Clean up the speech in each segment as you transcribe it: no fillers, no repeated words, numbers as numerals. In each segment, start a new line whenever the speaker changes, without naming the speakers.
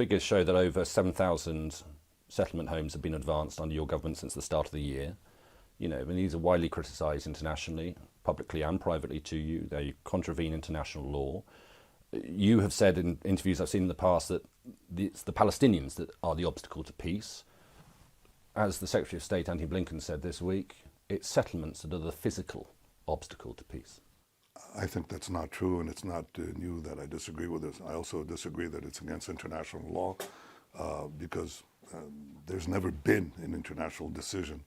figures show that over 7,000 settlement homes have been advanced under your government since the start of the year. You know, and these are widely criticised internationally, publicly and privately to you. They contravene international law. You have said in interviews I've seen in the past that it's the Palestinians that are the obstacle to peace. As the Secretary of State, Antony Blinken, said this week, it's settlements that are the physical obstacle to peace.
I think that's not true, and it's not new that I disagree with this. I also disagree that it's against international law because there's never been an international decision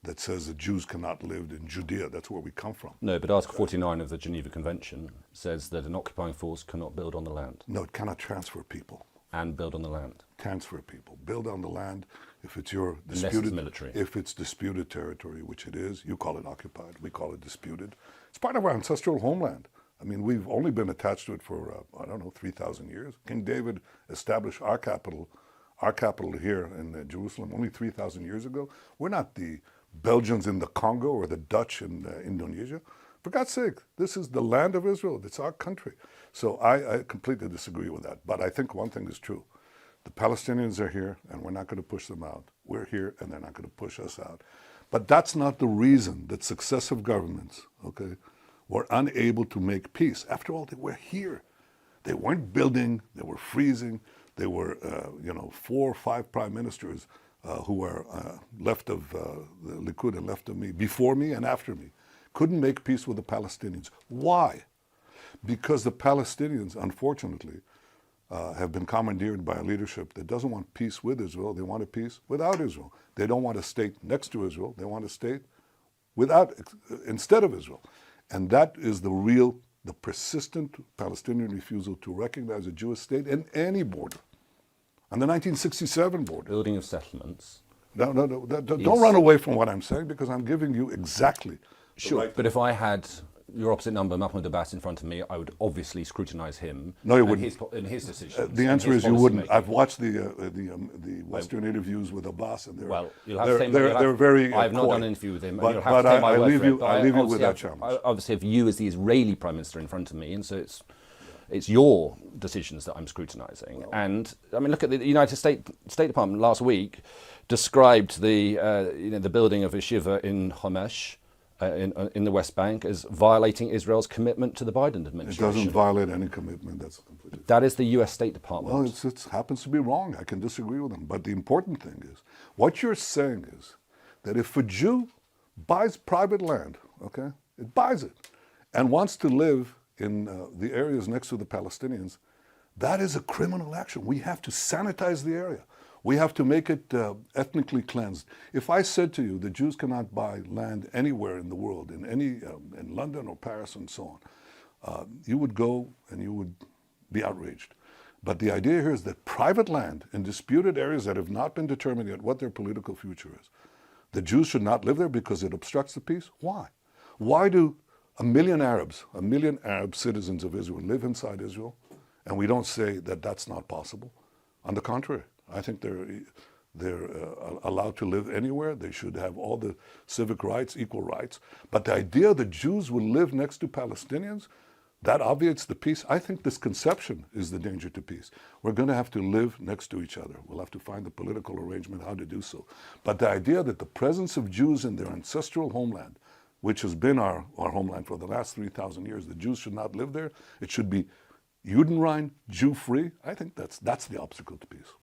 that says that Jews cannot live in Judea. That's where we come from.
No, but Article 49 of the Geneva Convention says that an occupying force cannot build on the land.
No, it cannot transfer people.
And build on the land.
Transfer people. Build on the land if it's your disputed...
Unless it's military.
If it's disputed territory, which it is. You call it occupied. We call it disputed. It's part of our ancestral homeland. I mean, we've only been attached to it for, 3,000 years. King David established our capital here in Jerusalem only 3,000 years ago. We're not the Belgians in the Congo or the Dutch in Indonesia. For God's sake, this is the land of Israel. It's our country. So I completely disagree with that. But I think one thing is true. The Palestinians are here, and we're not going to push them out. We're here, and they're not going to push us out. But that's not the reason that successive governments, were unable to make peace. After all, they were here. They weren't building. They were freezing. They were, 4 or 5 prime ministers who were left of the Likud and left of me, before me and after me, couldn't make peace with the Palestinians. Why? Because the Palestinians, unfortunately, have been commandeered by a leadership that doesn't want peace with Israel. They want a peace without Israel. They don't want a state next to Israel. They want a state instead of Israel. And that is the persistent Palestinian refusal to recognize a Jewish state in any border. On the 1967 border.
Building of settlements.
No, don't run away from what I'm saying, because I'm giving you exactly.
Sure, right. But if I had your opposite number, Mahmoud Abbas, in front of me, I would obviously scrutinise him.
No, you wouldn't.
In his decisions.
The answer is you wouldn't. I've watched the Western interviews with Abbas, and they're very.
I've not done an interview with him.
But,
you'll have to take my word for it.
I leave you with that challenge.
I obviously have you as the Israeli Prime Minister in front of me, and so it's your decisions that I'm scrutinising. Well, and I mean, look at the United States State Department last week described the building of a yeshiva in Homesh. In the West Bank as violating Israel's commitment to the Biden administration.
It doesn't violate any commitment. That's completely.
That is the U.S. State Department.
Well, it happens to be wrong. I can disagree with them. But the important thing is, what you're saying is that if a Jew buys private land, it buys it, and wants to live in the areas next to the Palestinians, that is a criminal action. We have to sanitize the area. We have to make it ethnically cleansed. If I said to you the Jews cannot buy land anywhere in the world, in London or Paris and so on, you would go and you would be outraged. But the idea here is that private land in disputed areas that have not been determined yet what their political future is, the Jews should not live there because it obstructs the peace. Why? Why do a million Arab citizens of Israel live inside Israel, and we don't say that that's not possible? On the contrary. I think they're allowed to live anywhere. They should have all the civic rights, equal rights. But the idea that Jews will live next to Palestinians, that obviates the peace. I think this conception is the danger to peace. We're going to have to live next to each other. We'll have to find the political arrangement how to do so. But the idea that the presence of Jews in their ancestral homeland, which has been our homeland for the last 3,000 years, the Jews should not live there. It should be Judenrein, Jew-free. I think that's the obstacle to peace.